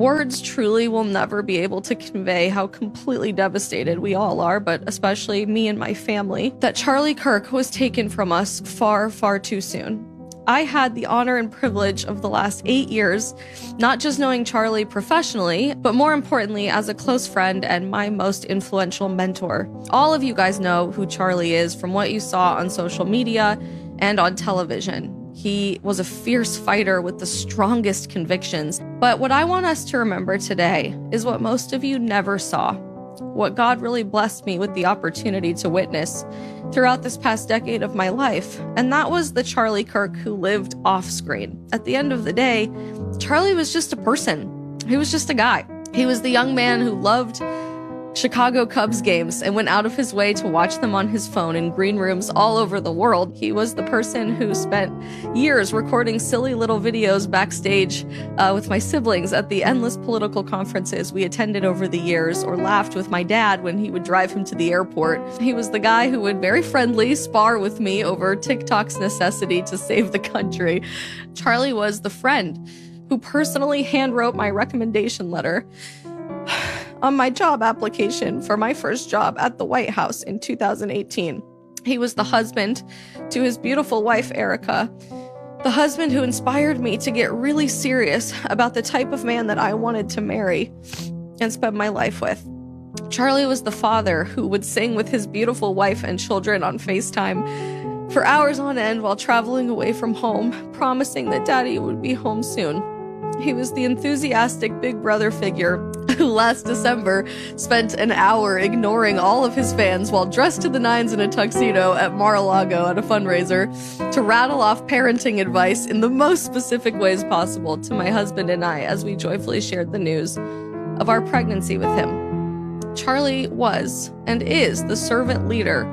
Words truly will never be able to convey how completely devastated we all are, but especially me and my family, that Charlie Kirk was taken from us far, far too soon. I had the honor and privilege of the last 8 years, not just knowing Charlie professionally, but more importantly, as a close friend and my most influential mentor. All of you guys know who Charlie is from what you saw on social media and on television. He was a fierce fighter with the strongest convictions. But what I want us to remember today is what most of you never saw, what God really blessed me with the opportunity to witness throughout this past decade of my life. And that was the Charlie Kirk who lived off screen. At the end of the day, Charlie was just a person. He was just a guy. He was the young man who loved Chicago Cubs games and went out of his way to watch them on his phone in green rooms all over the world. He was the person who spent years recording silly little videos backstage with my siblings at the endless political conferences we attended over the years, or laughed with my dad when he would drive him to the airport. He was the guy who would very friendly spar with me over TikTok's necessity to save the country. Charlie was the friend who personally handwrote my recommendation letter on my job application for my first job at the White House in 2018. He was the husband to his beautiful wife, Erica, the husband who inspired me to get really serious about the type of man that I wanted to marry and spend my life with. Charlie was the father who would sing with his beautiful wife and children on FaceTime for hours on end while traveling away from home, promising that Daddy would be home soon. He was the enthusiastic big brother figure who last December spent an hour ignoring all of his fans while dressed to the nines in a tuxedo at Mar-a-Lago at a fundraiser to rattle off parenting advice in the most specific ways possible to my husband and I as we joyfully shared the news of our pregnancy with him. Charlie was and is the servant leader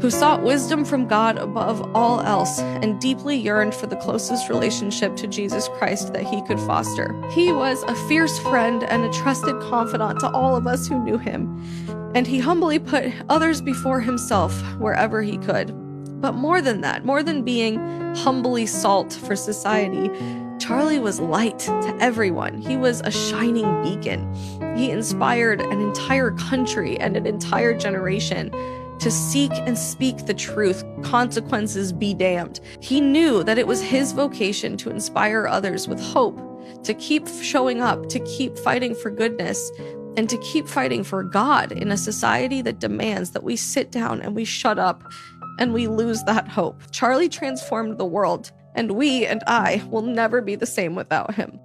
who sought wisdom from God above all else and deeply yearned for the closest relationship to Jesus Christ that he could foster. He was a fierce friend and a trusted confidant to all of us who knew him, and he humbly put others before himself wherever he could. But more than that, more than being humbly salt for society, Charlie was light to everyone. He was a shining beacon. He inspired an entire country and an entire generation to seek and speak the truth, consequences be damned. He knew that it was his vocation to inspire others with hope, to keep showing up, to keep fighting for goodness, and to keep fighting for God in a society that demands that we sit down and we shut up and we lose that hope. Charlie transformed the world, and we and I will never be the same without him.